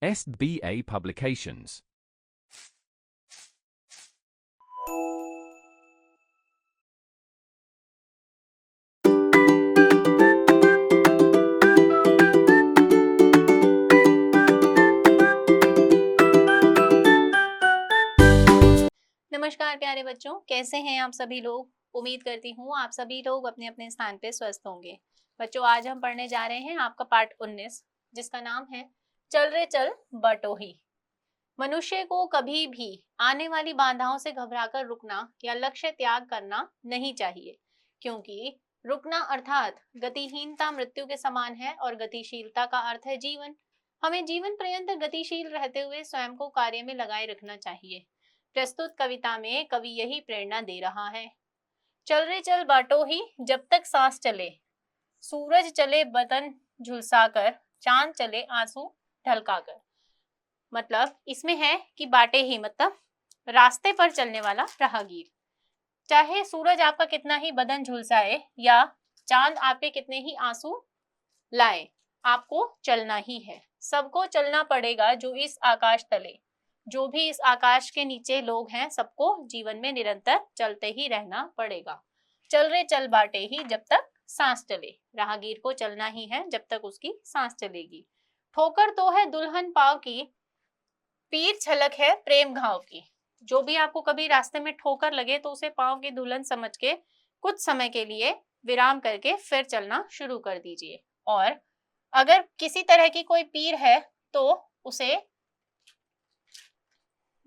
SBA Publications. नमस्कार प्यारे बच्चों, कैसे हैं आप सभी लोग। उम्मीद करती हूँ आप सभी लोग अपने अपने स्थान पे स्वस्थ होंगे। बच्चों, आज हम पढ़ने जा रहे हैं आपका पाठ 19, जिसका नाम है चल रे चल बटोही। मनुष्य को कभी भी आने वाली बाधाओं से घबराकर रुकना या लक्ष्य त्याग करना नहीं चाहिए, क्योंकि रुकना अर्थात गतिहीनता मृत्यु के समान है और गतिशीलता का अर्थ है जीवन। हमें जीवन पर्यंत गतिशील रहते हुए स्वयं को कार्य में लगाए रखना चाहिए। प्रस्तुत कविता में कवि यही प्रेरणा दे रहा है। चल रे चल बटोही, जब तक सांस चले, सूरज चले बदन झुलसाकर, चांद चले आंसू ढलकाकर। मतलब इसमें है कि बाटे ही मतलब रास्ते पर चलने वाला राहगीर। चाहे सूरज आपका कितना ही बदन झुलसाए या चांद आपके कितने ही आंसू लाए, आपको चलना ही है। सबको चलना पड़ेगा जो इस आकाश तले, जो भी इस आकाश के नीचे लोग हैं, सबको जीवन में निरंतर चलते ही रहना पड़ेगा। चल रे चल बाटे ही, जब तक सांस चले। राहगीर को चलना ही है जब तक उसकी सांस चलेगी। ठोकर तो है दुल्हन पाव की, पीर छलक है प्रेम घाव की। जो भी आपको कभी रास्ते में ठोकर लगे तो उसे पांव की दुल्हन समझ के कुछ समय के लिए विराम करके फिर चलना शुरू कर दीजिए। और अगर किसी तरह की कोई पीर है तो उसे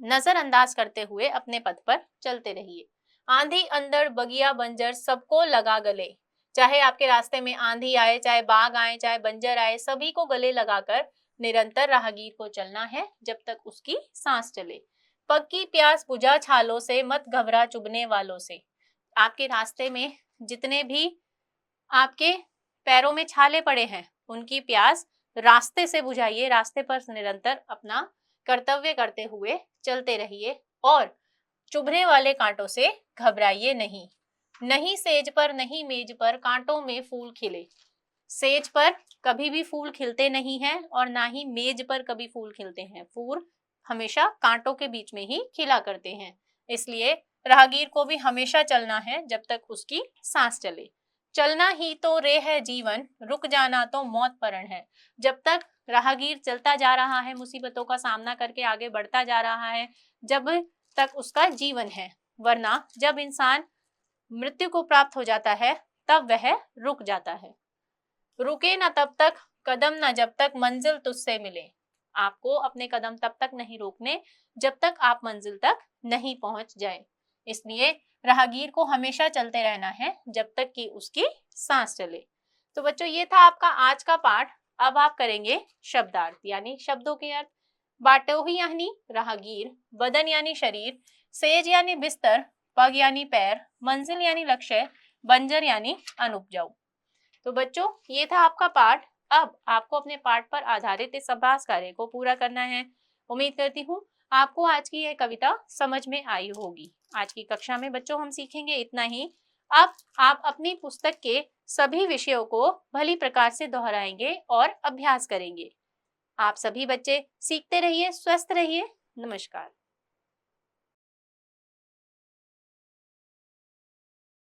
नजरअंदाज करते हुए अपने पथ पर चलते रहिए। आंधी अंदर बगिया बंजर, सबको लगा गले। चाहे आपके रास्ते में आंधी आए, चाहे बाघ आए, चाहे बंजर आए, सभी को गले लगाकर निरंतर राहगीर को चलना है जब तक उसकी सांस चले। पग की प्यास बुझा छालों से, मत घबरा चुभने वालों से। आपके रास्ते में जितने भी आपके पैरों में छाले पड़े हैं, उनकी प्यास रास्ते से बुझाइए। रास्ते पर निरंतर अपना कर्तव्य करते हुए चलते रहिए और चुभने वाले कांटों से घबराइए नहीं। नहीं सेज पर नहीं मेज पर, कांटों में फूल खिले। सेज पर कभी भी फूल खिलते नहीं हैं और ना ही मेज पर कभी फूल खिलते हैं। फूल हमेशा कांटों के बीच में ही खिला करते हैं। इसलिए राहगीर को भी हमेशा चलना है जब तक उसकी सांस चले। चलना ही तो रे है जीवन, रुक जाना तो मौत परण है। जब तक राहगीर चलता जा रहा है, मुसीबतों का सामना करके आगे बढ़ता जा रहा है, जब तक उसका जीवन है। वरना जब इंसान मृत्यु को प्राप्त हो जाता है तब वह रुक जाता है। रुके ना तब तक कदम, ना जब तक मंजिल तुझसे मिले। आपको अपने कदम तब तक नहीं रोकने जब तक आप मंजिल तक नहीं पहुंच जाए। इसलिए राहगीर को हमेशा चलते रहना है जब तक कि उसकी सांस चले। तो बच्चों, ये था आपका आज का पाठ। अब आप करेंगे शब्दार्थ यानी शब्दों के अर्थ। बाटोही यानी राहगीर, बदन यानी शरीर, सेज यानी बिस्तर, पग यानी पैर, मंजिल यानी लक्ष्य, बंजर यानी अनुपजाऊ। तो बच्चों, ये था आपका पाठ। अब आपको अपने पाठ पर आधारित इस अभ्यास कार्य को पूरा करना है। उम्मीद करती हूँ आपको आज की यह कविता समझ में आई होगी। आज की कक्षा में बच्चों हम सीखेंगे इतना ही। अब आप अपनी पुस्तक के सभी विषयों को भली प्रकार से दोहराएंगे और अभ्यास करेंगे। आप सभी बच्चे सीखते रहिए, स्वस्थ रहिए। नमस्कार।